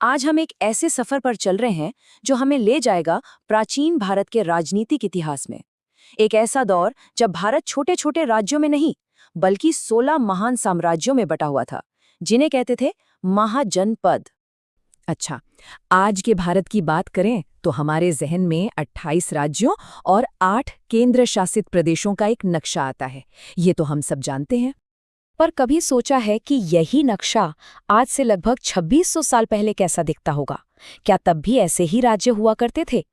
आज हम एक ऐसे सफर पर चल रहे हैं जो हमें ले जाएगा प्राचीन भारत के राजनीतिक इतिहास में। एक ऐसा दौर जब भारत छोटे छोटे राज्यों में नहीं बल्कि 16 महान साम्राज्यों में बटा हुआ था, जिन्हें कहते थे महाजनपद। अच्छा, आज के भारत की बात करें तो हमारे जहन में 28 राज्यों और 8 केंद्र शासित प्रदेशों का एक नक्शा आता है। ये तो हम सब जानते हैं। पर कभी सोचा है कि यही नक्शा आज से लगभग 2600 साल पहले कैसा दिखता होगा? क्या तब भी ऐसे ही राज्य हुआ करते थे?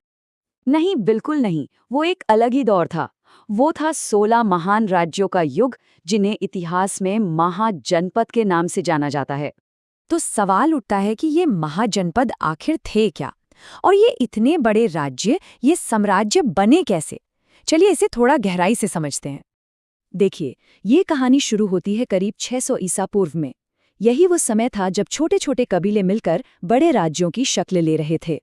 नहीं, बिल्कुल नहीं। वो एक अलग ही दौर था। वो था 16 महान राज्यों का युग, जिन्हें इतिहास में महाजनपद के नाम से जाना जाता है। तो सवाल उठता है कि ये महाजनपद आखिर थे क्या? और ये इतने बड़े राज्य, ये साम्राज्य बने कैसे? चलिए इसे थोड़ा गहराई से समझते हैं। देखिए, ये कहानी शुरू होती है करीब 600 ईसा पूर्व में। यही वो समय था जब छोटे छोटे कबीले मिलकर बड़े राज्यों की शक्ल ले रहे थे।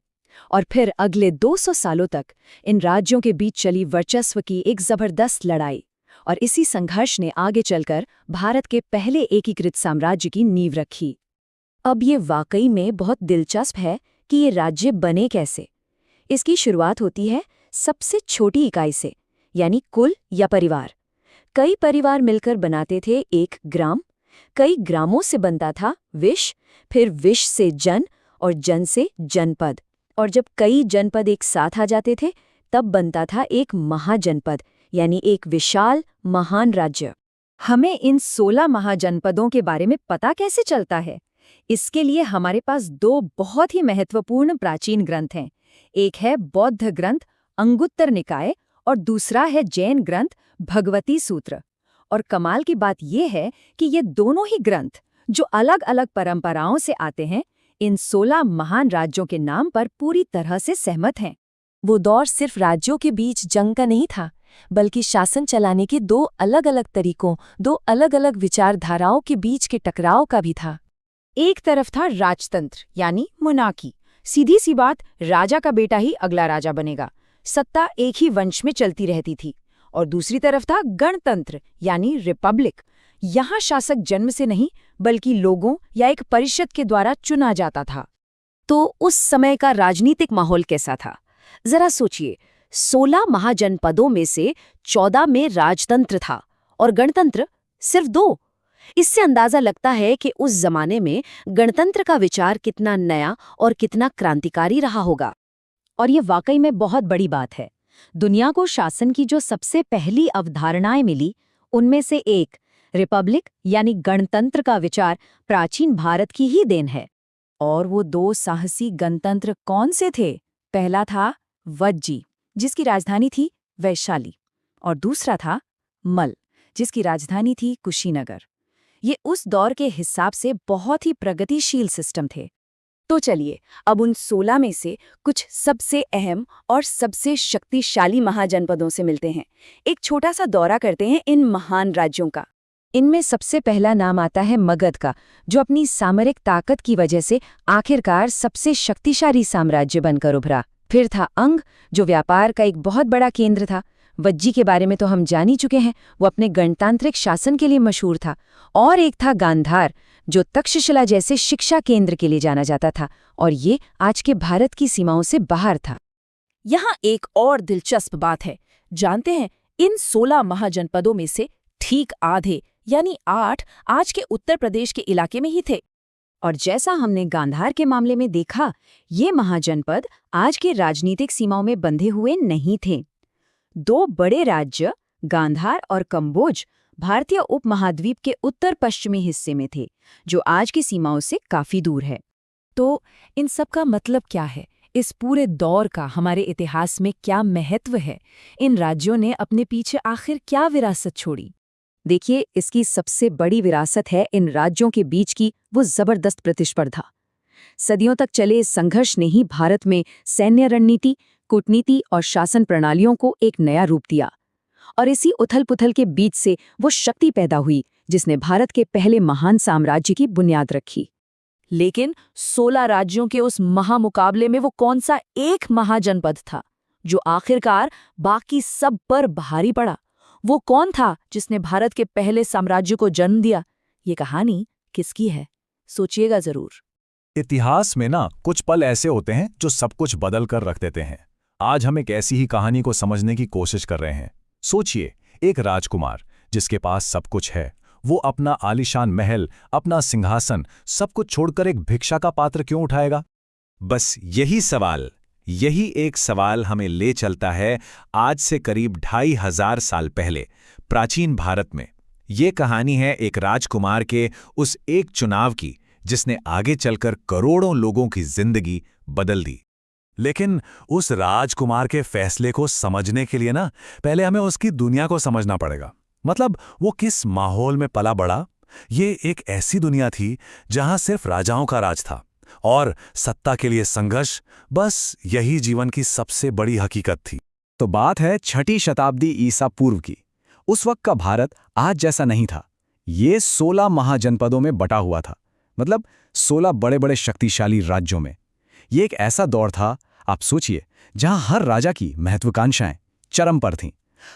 और फिर अगले 200 सालों तक इन राज्यों के बीच चली वर्चस्व की एक जबरदस्त लड़ाई। और इसी संघर्ष ने आगे चलकर भारत के पहले एकीकृत साम्राज्य की नींव रखी। अब ये वाकई में बहुत दिलचस्प है कि ये राज्य बने कैसे। इसकी शुरुआत होती है सबसे छोटी इकाई से, यानी कुल या परिवार। कई परिवार मिलकर बनाते थे एक ग्राम, कई ग्रामों से बनता था विश, फिर विश से जन और जन से जनपद। और जब कई जनपद एक साथ आ जाते थे तब बनता था एक महाजनपद, यानी एक विशाल महान राज्य। हमें इन 16 महाजनपदों के बारे में पता कैसे चलता है? इसके लिए हमारे पास दो बहुत ही महत्वपूर्ण प्राचीन ग्रंथ हैं। एक है बौद्ध ग्रंथ अंगुत्तर निकाय और दूसरा है जैन ग्रंथ भगवती सूत्र। और कमाल की बात यह है कि ये दोनों ही ग्रंथ, जो अलग अलग परंपराओं से आते हैं, इन 16 महान राज्यों के नाम पर पूरी तरह से सहमत हैं। वो दौर सिर्फ राज्यों के बीच जंग का नहीं था, बल्कि शासन चलाने के दो अलग अलग तरीकों, दो अलग अलग विचारधाराओं के बीच के टकराव का भी था। एक तरफ था राजतंत्र यानी मोनार्की। सीधी सी बात, राजा का बेटा ही अगला राजा बनेगा, सत्ता एक ही वंश में चलती रहती थी। और दूसरी तरफ था गणतंत्र यानी रिपब्लिक। यहाँ शासक जन्म से नहीं बल्कि लोगों या एक परिषद के द्वारा चुना जाता था। तो उस समय का राजनीतिक माहौल कैसा था? जरा सोचिए, 16 महाजनपदों में से 14 में राजतंत्र था और गणतंत्र सिर्फ 2। इससे अंदाजा लगता है कि उस जमाने में गणतंत्र का विचार कितना नया और कितना क्रांतिकारी रहा होगा। और ये वाकई में बहुत बड़ी बात है। दुनिया को शासन की जो सबसे पहली अवधारणाएं मिली, उनमें से एक रिपब्लिक यानी गणतंत्र का विचार प्राचीन भारत की ही देन है। और वो 2 साहसी गणतंत्र कौन से थे? पहला था वज्जी, जिसकी राजधानी थी वैशाली, और दूसरा था मल, जिसकी राजधानी थी कुशीनगर। ये उस दौर के हिसाब से बहुत ही प्रगतिशील सिस्टम थे। तो चलिए अब उन 16 में से कुछ सबसे अहम और सबसे शक्तिशाली महाजनपदों से मिलते हैं। एक छोटा सा दौरा करते हैं इन महान राज्यों का। इनमें सबसे पहला नाम आता है मगध का, जो अपनी सामरिक ताकत की वजह से आखिरकार सबसे शक्तिशाली साम्राज्य बनकर उभरा। फिर था अंग, जो व्यापार का एक बहुत बड़ा केंद्र था। वज्जी के बारे में तो हम जान ही चुके हैं, वो अपने गणतांत्रिक शासन के लिए मशहूर था। और एक था गांधार, जो तक्षशिला जैसे शिक्षा केंद्र के लिए जाना जाता था, और ये आज के भारत की सीमाओं से बाहर था। यहाँ एक और दिलचस्प बात है। जानते हैं, इन 16 महाजनपदों में से ठीक आधे यानी 8 आज के उत्तर प्रदेश के इलाके में ही थे। और जैसा हमने गांधार के मामले में देखा, ये महाजनपद आज के राजनीतिक सीमाओं में बंधे हुए नहीं थे। 2 बड़े राज्य, गांधार और कंबोज, भारतीय उपमहाद्वीप के उत्तर पश्चिमी हिस्से में थे, जो आज की सीमाओं से काफी दूर है। तो इन सब का मतलब क्या है? इस पूरे दौर का हमारे इतिहास में क्या महत्व है? इन राज्यों ने अपने पीछे आखिर क्या विरासत छोड़ी? देखिए, इसकी सबसे बड़ी विरासत है इन राज्यों के बीच की वो जबरदस्त प्रतिस्पर्धा। सदियों तक चले इस संघर्ष ने ही भारत में सैन्य रणनीति, कूटनीति और शासन प्रणालियों को एक नया रूप दिया। और इसी उथल-पुथल के बीच से वो शक्ति पैदा हुई जिसने भारत के पहले महान साम्राज्य की बुनियाद रखी। लेकिन 16 राज्यों के उस महामुकाबले में वो कौन सा एक महाजनपद था जो आखिरकार बाकी सब पर भारी पड़ा? वो कौन था जिसने भारत के पहले साम्राज्य को जन्म दिया? ये कहानी किसकी है? सोचिएगा जरूर। इतिहास में ना कुछ पल ऐसे होते हैं जो सब कुछ बदल कर रख देते हैं। आज हम एक ऐसी ही कहानी को समझने की कोशिश कर रहे हैं। सोचिए, एक राजकुमार जिसके पास सब कुछ है, वो अपना आलीशान महल, अपना सिंहासन, सब कुछ छोड़कर एक भिक्षा का पात्र क्यों उठाएगा? बस यही एक सवाल हमें ले चलता है आज से करीब 2500 साल पहले प्राचीन भारत में। ये कहानी है एक राजकुमार के उस एक चुनाव की जिसने आगे चलकर करोड़ों लोगों की जिंदगी बदल दी। लेकिन उस राजकुमार के फैसले को समझने के लिए ना पहले हमें उसकी दुनिया को समझना पड़ेगा। मतलब वो किस माहौल में पला बड़ा। ये एक ऐसी दुनिया थी जहां सिर्फ राजाओं का राज था और सत्ता के लिए संघर्ष, बस यही जीवन की सबसे बड़ी हकीकत थी। तो बात है 6ठी शताब्दी ईसा पूर्व की। उस वक्त का भारत आज जैसा नहीं था। ये 16 महाजनपदों में बटा हुआ था, मतलब 16 बड़े बड़े शक्तिशाली राज्यों में। ये एक ऐसा दौर था, आप सोचिए, जहां हर राजा की महत्वाकांक्षाएं चरम पर थीं।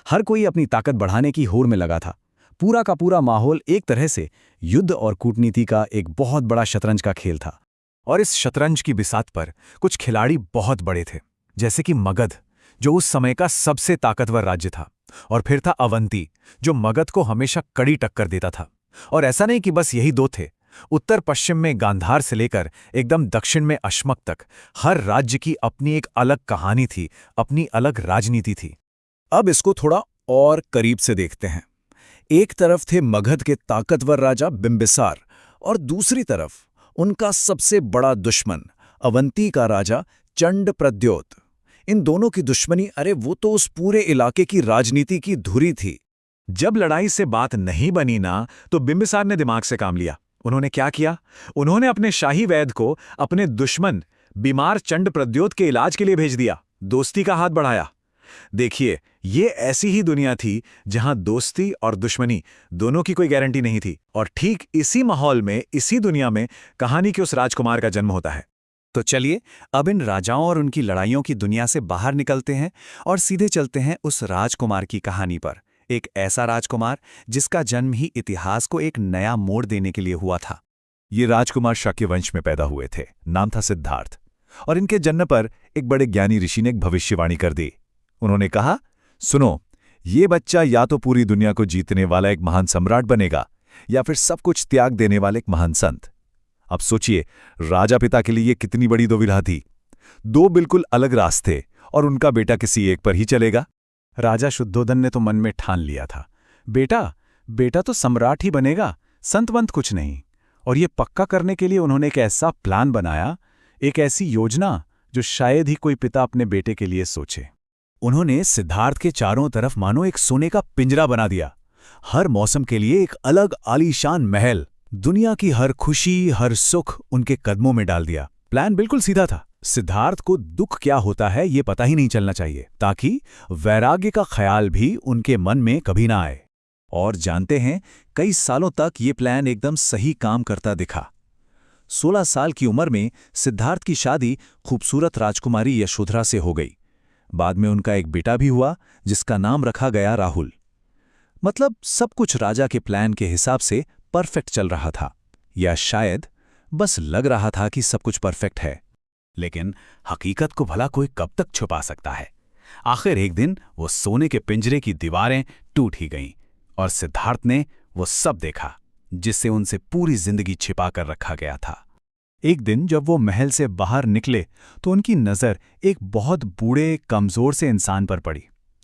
हर कोई अपनी ताकत बढ़ाने की होड़ में लगा था। पूरा का पूरा माहौल एक तरह से युद्ध और कूटनीति का एक बहुत बड़ा शतरंज का खेल था। और इस शतरंज की बिसात पर कुछ खिलाड़ी बहुत बड़े थे, जैसे कि मगध, जो उस समय का सबसे ताकतवर राज्य था। और फिर था अवंती, जो मगध को हमेशा कड़ी टक्कर देता था। और ऐसा नहीं कि बस यही दो थे। उत्तर पश्चिम में गांधार से लेकर एकदम दक्षिण में अश्मक तक हर राज्य की अपनी एक अलग कहानी थी, अपनी अलग राजनीति थी। अब इसको थोड़ा और करीब से देखते हैं। एक तरफ थे मगध के ताकतवर राजा बिंबिसार और दूसरी तरफ उनका सबसे बड़ा दुश्मन अवंती का राजा चंडप्रद्योत। इन दोनों की दुश्मनी, अरे वो तो उस पूरे इलाके की राजनीति की धुरी थी। जब लड़ाई से बात नहीं बनी ना, तो बिंबिसार ने दिमाग से काम लिया। उन्होंने क्या किया? उन्होंने अपने शाही वैद्य को अपने दुश्मन बीमार चंडप्रद्योत के इलाज के लिए भेज दिया, दोस्ती का हाथ बढ़ाया। देखिए, ये ऐसी ही दुनिया थी जहां दोस्ती और दुश्मनी दोनों की कोई गारंटी नहीं थी। और ठीक इसी माहौल में, इसी दुनिया में कहानी के उस राजकुमार का जन्म होता है। तो चलिए अब इन राजाओं और उनकी लड़ाइयों की दुनिया से बाहर निकलते हैं और सीधे चलते हैं उस राजकुमार की कहानी पर। एक ऐसा राजकुमार जिसका जन्म ही इतिहास को एक नया मोड़ देने के लिए हुआ था। ये राजकुमार शाक्य वंश में पैदा हुए थे। नाम था सिद्धार्थ। और इनके जन्म पर एक बड़े ज्ञानी ऋषि ने एक भविष्यवाणी कर दी। उन्होंने कहा, सुनो, ये बच्चा या तो पूरी दुनिया को जीतने वाला एक महान सम्राट बनेगा या फिर सब कुछ त्याग देने वाले एक महान संत। अब सोचिए, राजा पिता के लिए ये कितनी बड़ी दुविधा थी। दो बिल्कुल अलग रास्ते, और उनका बेटा किसी एक पर ही चलेगा। राजा शुद्धोधन ने तो मन में ठान लिया था, बेटा तो सम्राट ही बनेगा, संतवंत कुछ नहीं। और ये पक्का करने के लिए उन्होंने एक ऐसा प्लान बनाया, एक ऐसी योजना जो शायद ही कोई पिता अपने बेटे के लिए सोचे। उन्होंने सिद्धार्थ के चारों तरफ मानो एक सोने का पिंजरा बना दिया। हर मौसम के लिए एक अलग आलीशान महल, दुनिया की हर खुशी, हर सुख उनके कदमों में डाल दिया। प्लान बिल्कुल सीधा था। सिद्धार्थ को दुख क्या होता है ये पता ही नहीं चलना चाहिए, ताकि वैराग्य का ख्याल भी उनके मन में कभी ना आए। और जानते हैं, कई सालों तक ये प्लान एकदम सही काम करता दिखा। 16 साल की उम्र में सिद्धार्थ की शादी खूबसूरत राजकुमारी यशोधरा से हो गई। बाद में उनका एक बेटा भी हुआ जिसका नाम रखा गया राहुल। मतलब सब कुछ राजा के प्लान के हिसाब से परफेक्ट चल रहा था, या शायद बस लग रहा था कि सब कुछ परफेक्ट है। लेकिन हकीकत को भला कोई कब तक छुपा सकता है? आखिर एक दिन वो सोने के पिंजरे की दीवारें टूट ही गईं और सिद्धार्थ ने वो सब देखा जिससे उनसे पूरी जिंदगी छिपा कर रखा गया था। एक दिन जब वो महल से बाहर निकले तो उनकी नज़र एक बहुत बूढ़े, कमज़ोर से इंसान पर पड़ी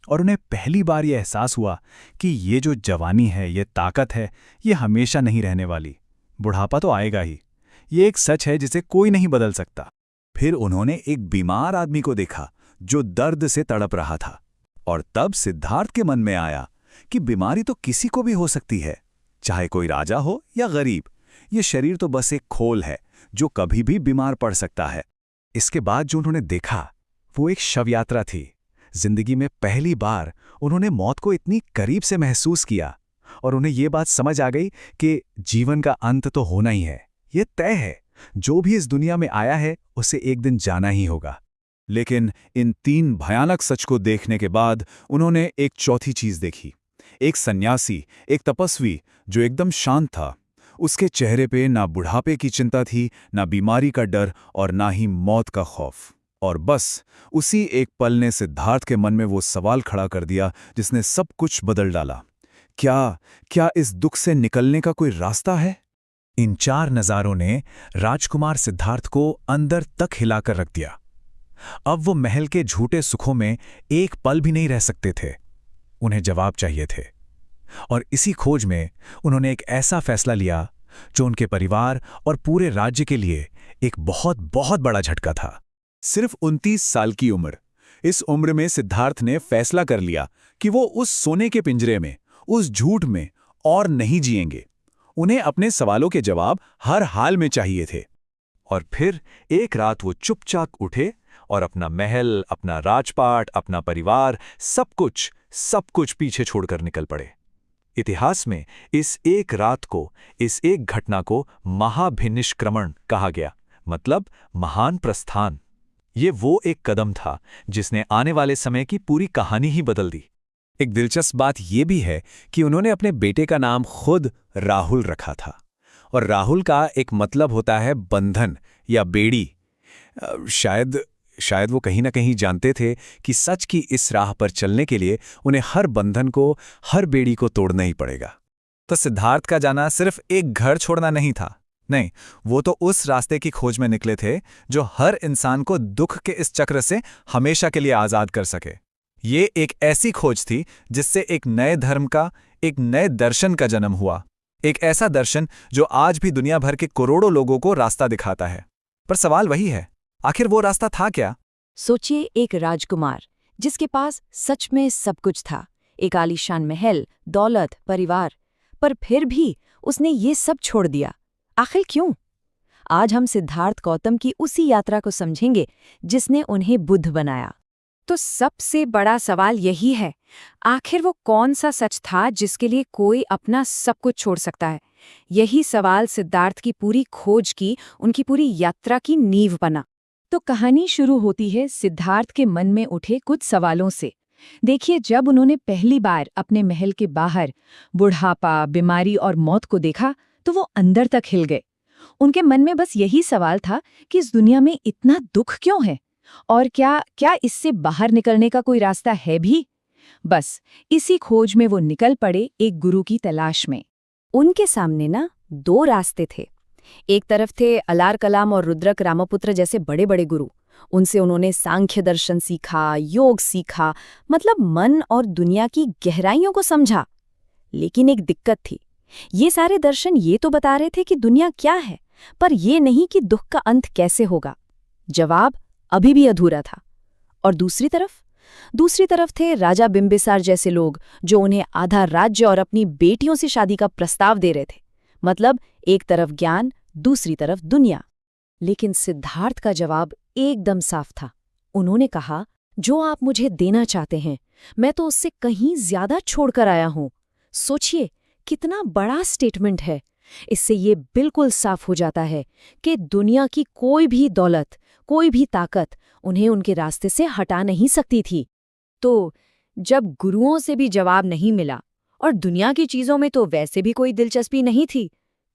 और उन्हें पहली बार ये एहसास हुआ कि ये जो जवानी है, ये ताकत है, ये हमेशा नहीं रहने वाली। बुढ़ापा तो आएगा ही, ये एक सच है जिसे कोई नहीं बदल सकता। फिर उन्होंने एक बीमार आदमी को देखा जो दर्द से तड़प रहा था, और तब सिद्धार्थ के मन में आया कि बीमारी तो किसी को भी हो सकती है, चाहे कोई राजा हो या गरीब। ये शरीर तो बस एक खोल है जो कभी भी बीमार पड़ सकता है। इसके बाद जो उन्होंने देखा वो एक शव यात्रा थी। जिंदगी में पहली बार उन्होंने मौत को इतनी करीब से महसूस किया और उन्हें ये बात समझ आ गई कि जीवन का अंत तो होना ही है, ये तय है। जो भी इस दुनिया में आया है उसे एक दिन जाना ही होगा। लेकिन इन 3 भयानक सच को देखने के बाद उन्होंने एक चौथी चीज देखी। एक सन्यासी, एक तपस्वी जो एकदम शांत था। उसके चेहरे पे ना बुढ़ापे की चिंता थी, ना बीमारी का डर और ना ही मौत का खौफ। और बस उसी एक पल ने सिद्धार्थ के मन में वो सवाल खड़ा कर दिया जिसने सब कुछ बदल डाला। क्या इस दुख से निकलने का कोई रास्ता है? इन 4 नज़ारों ने राजकुमार सिद्धार्थ को अंदर तक हिलाकर रख दिया। अब वो महल के झूठे सुखों में एक पल भी नहीं रह सकते थे। उन्हें जवाब चाहिए थे। और इसी खोज में उन्होंने एक ऐसा फैसला लिया जो उनके परिवार और पूरे राज्य के लिए एक बहुत बहुत बड़ा झटका था। सिर्फ 29 साल की उम्र। इस उम्र में सिद्धार्थ ने फैसला कर लिया कि वो उस सोने के पिंजरे में, उस झूठ में और नहीं जिएंगे। उन्हें अपने सवालों के जवाब हर हाल में चाहिए थे। और फिर एक रात वो चुपचाप उठे और अपना महल, अपना राजपाट, अपना परिवार, सब कुछ पीछे छोड़कर निकल पड़े। इतिहास में इस एक रात को, इस एक घटना को महाभिनिष्क्रमण कहा गया, मतलब महान प्रस्थान। ये वो एक कदम था जिसने आने वाले समय की पूरी कहानी ही बदल दी। एक दिलचस्प बात यह भी है कि उन्होंने अपने बेटे का नाम खुद राहुल रखा था। और राहुल का एक मतलब होता है बंधन या बेड़ी। शायद वो कहीं ना कहीं जानते थे कि सच की इस राह पर चलने के लिए उन्हें हर बंधन को, हर बेड़ी को तोड़ना ही पड़ेगा। तो सिद्धार्थ का जाना सिर्फ एक घर छोड़ना नहीं था। नहीं, वो तो उस रास्ते की खोज में निकले थे जो हर इंसान को दुख के इस चक्र से हमेशा के लिए आज़ाद कर सके। ये एक ऐसी खोज थी जिससे एक नए धर्म का, एक नए दर्शन का जन्म हुआ। एक ऐसा दर्शन जो आज भी दुनिया भर के करोड़ों लोगों को रास्ता दिखाता है। पर सवाल वही है, आखिर वो रास्ता था क्या? सोचिए, एक राजकुमार जिसके पास सच में सब कुछ था, एक आलीशान महल, दौलत, परिवार, पर फिर भी उसने ये सब छोड़ दिया। आखिर क्यों? आज हम सिद्धार्थ गौतम की उसी यात्रा को समझेंगे जिसने उन्हें बुद्ध बनाया। तो सबसे बड़ा सवाल यही है, आखिर वो कौन सा सच था जिसके लिए कोई अपना सब कुछ छोड़ सकता है? यही सवाल सिद्धार्थ की पूरी खोज की, उनकी पूरी यात्रा की नींव बना। तो कहानी शुरू होती है सिद्धार्थ के मन में उठे कुछ सवालों से। देखिए, जब उन्होंने पहली बार अपने महल के बाहर बुढ़ापा, बीमारी और मौत को देखा तो वो अंदर तक हिल गए। उनके मन में बस यही सवाल था कि इस दुनिया में इतना दुख क्यों है, और क्या इससे बाहर निकलने का कोई रास्ता है भी? बस इसी खोज में वो निकल पड़े एक गुरु की तलाश में। उनके सामने ना 2 रास्ते थे। एक तरफ थे अलार कलाम और रुद्रक रामपुत्र जैसे बड़े बड़े गुरु। उनसे उन्होंने सांख्य दर्शन सीखा, योग सीखा, मतलब मन और दुनिया की गहराइयों को समझा। लेकिन एक दिक्कत थी, ये सारे दर्शन ये तो बता रहे थे कि दुनिया क्या है, पर ये नहीं कि दुख का अंत कैसे होगा। जवाब अभी भी अधूरा था। और दूसरी तरफ थे राजा बिंबिसार जैसे लोग जो उन्हें आधा राज्य और अपनी बेटियों से शादी का प्रस्ताव दे रहे थे। मतलब एक तरफ ज्ञान, दूसरी तरफ दुनिया। लेकिन सिद्धार्थ का जवाब एकदम साफ था। उन्होंने कहा, जो आप मुझे देना चाहते हैं, मैं तो उससे कहीं ज्यादा छोड़कर आया हूं। सोचिए, कितना बड़ा स्टेटमेंट है। इससे ये बिल्कुल साफ हो जाता है कि दुनिया की कोई भी दौलत, कोई भी ताकत उन्हें उनके रास्ते से हटा नहीं सकती थी। तो जब गुरुओं से भी जवाब नहीं मिला और दुनिया की चीजों में तो वैसे भी कोई दिलचस्पी नहीं थी,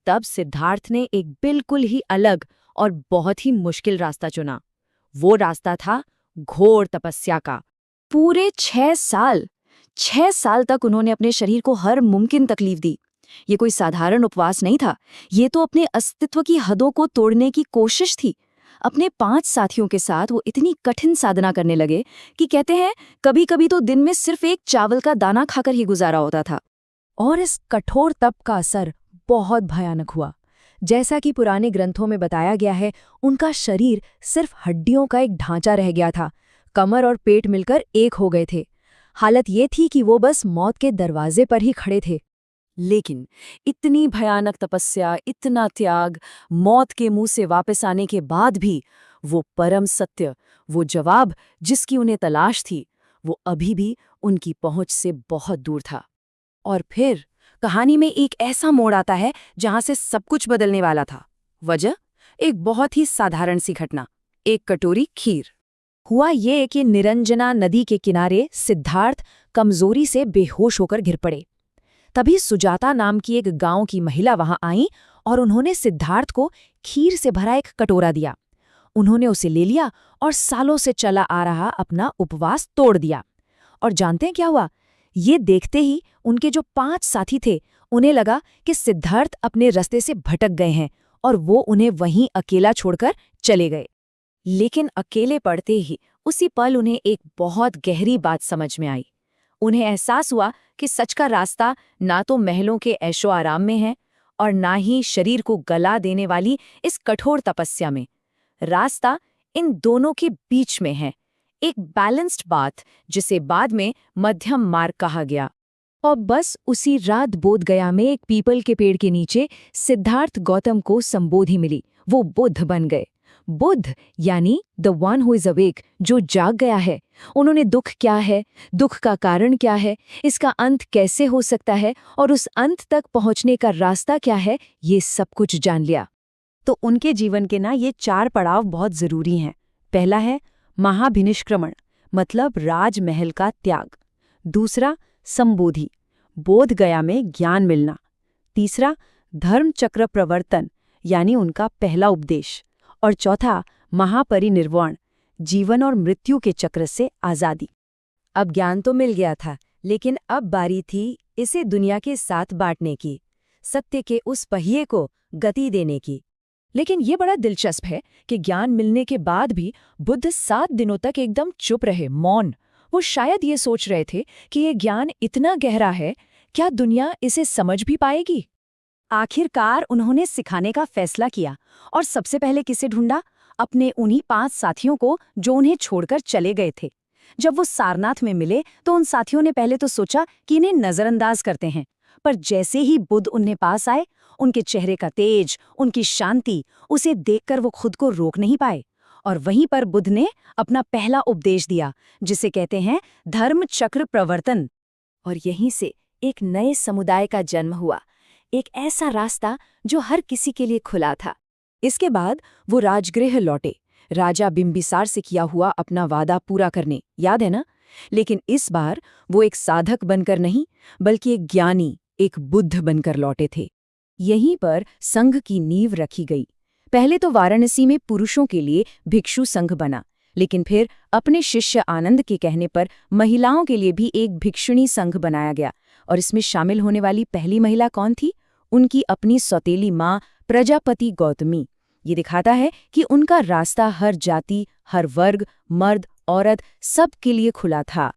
तब सिद्धार्थ ने एक बिल्कुल ही अलग और बहुत ही मुश्किल रास्ता चुना। वो रास्ता था घोर तपस्या का। पूरे 6 साल तक उन्होंने अपने शरीर को हर मुमकिन तकलीफ दी। ये कोई साधारण उपवास नहीं था, ये तो अपने अस्तित्व की हदों को तोड़ने की कोशिश थी। अपने 5 साथियों के साथ वो इतनी कठिन साधना करने लगे कि कहते हैं कभी-कभी तो दिन में सिर्फ एक चावल का दाना खाकर ही गुजारा होता था। और इस कठोर तप का असर बहुत भयानक हुआ। जैसा कि पुराने ग्रंथों में बताया गया है, उनका शरीर सिर्फ हड्डियों का एक ढांचा रह गया था। कमर और पेट मिलकर एक हो गए थे। हालत ये थी कि वो बस मौत के दरवाजे पर ही खड़े थे। लेकिन इतनी भयानक तपस्या, इतना त्याग, मौत के मुंह से वापस आने के बाद भी वो परम सत्य, वो जवाब जिसकी उन्हें तलाश थी, वो अभी भी उनकी पहुंच से बहुत दूर था। और फिर कहानी में एक ऐसा मोड़ आता है जहां से सब कुछ बदलने वाला था। वजह एक बहुत ही साधारण सी घटना, एक कटोरी खीर। हुआ ये कि निरंजना नदी के किनारे सिद्धार्थ कमजोरी से बेहोश होकर गिर पड़े। तभी सुजाता नाम की एक गांव की महिला वहां आई और उन्होंने सिद्धार्थ को खीर से भरा एक कटोरा दिया। उन्होंने उसे ले लिया और सालों से चला आ रहा अपना उपवास तोड़ दिया। और जानते हैं क्या हुआ? ये देखते ही उनके जो 5 साथी थे, उन्हें लगा कि सिद्धार्थ अपने रास्ते से भटक गए हैं और वो उन्हें वहीं अकेला छोड़कर चले गए। लेकिन अकेले पड़ते ही उसी पल उन्हें एक बहुत गहरी बात समझ में आई। उन्हें एहसास हुआ कि सच का रास्ता ना तो महलों के ऐशो आराम में है और ना ही शरीर को गला देने वाली इस कठोर तपस्या में। रास्ता इन दोनों के बीच में है, एक बैलेंस्ड बात जिसे बाद में मध्यम मार्ग कहा गया। और बस उसी रात बोधगया में एक पीपल के पेड़ के नीचे सिद्धार्थ गौतम को संबोधि मिली। वो बुद्ध बन गए। बुद्ध यानी the one who is awake, जो जाग गया है। उन्होंने दुख क्या है, दुख का कारण क्या है, इसका अंत कैसे हो सकता है और उस अंत तक पहुंचने का रास्ता क्या है, ये सब कुछ जान लिया। तो उनके जीवन के ये 4 पड़ाव बहुत जरूरी हैं। पहला है महाभिनिष्क्रमण, मतलब राजमहल का त्याग। दूसरा संबोधि, बोधगया में ज्ञान मिलना। तीसरा धर्म चक्र प्रवर्तन, यानी उनका पहला उपदेश। और चौथा महापरिनिर्वाण, जीवन और मृत्यु के चक्र से आजादी। अब ज्ञान तो मिल गया था, लेकिन अब बारी थी इसे दुनिया के साथ बांटने की, सत्य के उस पहिए को गति देने की। लेकिन ये बड़ा दिलचस्प है कि ज्ञान मिलने के बाद भी बुद्ध 7 दिनों तक एकदम चुप रहे, मौन। वो शायद ये सोच रहे थे कि ये ज्ञान इतना गहरा है, क्या दुनिया इसे समझ भी पाएगी? आखिरकार उन्होंने सिखाने का फैसला किया और सबसे पहले किसे ढूंढा? अपने उन्हीं 5 साथियों को जो उन्हें छोड़कर चले गए थे। जब वो सारनाथ में मिले तो उन साथियों ने पहले तो सोचा कि इन्हें नजरअंदाज करते हैं, पर जैसे ही बुद्ध उन्हें पास आए, उनके चेहरे का तेज, उनकी शांति, उसे देखकर वो खुद को रोक नहीं पाए। और वहीं पर बुद्ध ने अपना पहला उपदेश दिया, जिसे कहते हैं धर्म चक्र प्रवर्तन। और यहीं से एक नए समुदाय का जन्म हुआ, एक ऐसा रास्ता जो हर किसी के लिए खुला था। इसके बाद वो राजगृह लौटे, राजा बिंबिसार से किया हुआ अपना वादा पूरा करने, याद है ना? लेकिन इस बार वो एक साधक बनकर नहीं, बल्कि एक ज्ञानी, एक बुद्ध बनकर लौटे थे। यहीं पर संघ की नींव रखी गई। पहले तो वाराणसी में पुरुषों के लिए भिक्षु संघ बना, लेकिन फिर अपने शिष्य आनंद के कहने पर महिलाओं के लिए भी एक भिक्षुणी संघ बनाया गया। और इसमें शामिल होने वाली पहली महिला कौन थी? उनकी अपनी सौतेली माँ प्रजापति गौतमी। ये दिखाता है कि उनका रास्ता हर जाति, हर वर्ग, मर्द, औरत, सब के लिए खुला था।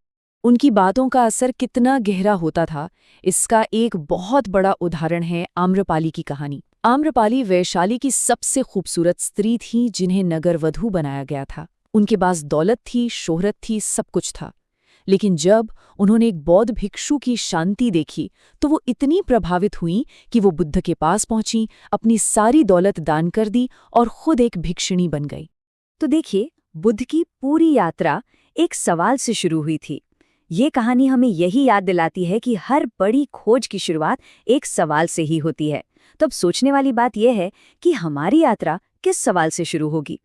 उनकी बातों का असर कितना गहरा होता था, इसका एक बहुत बड़ा उदाहरण है आम्रपाली की कहानी। आम्रपाली वैशाली की सबसे खूबसूरत स्त्री थी जिन्हें नगरवधू बनाया गया था। उनके पास दौलत थी, शोहरत थी, सब कुछ था। लेकिन जब उन्होंने एक बौद्ध भिक्षु की शांति देखी तो वो इतनी प्रभावित हुई कि वो बुद्ध के पास पहुंची, अपनी सारी दौलत दान कर दी और खुद एक भिक्षुणी बन गई। तो देखिए, बुद्ध की पूरी यात्रा एक सवाल से शुरू हुई थी। ये कहानी हमें यही याद दिलाती है कि हर बड़ी खोज की शुरुआत एक सवाल से ही होती है। तो अब सोचने वाली बात यह है कि हमारी यात्रा किस सवाल से शुरू होगी।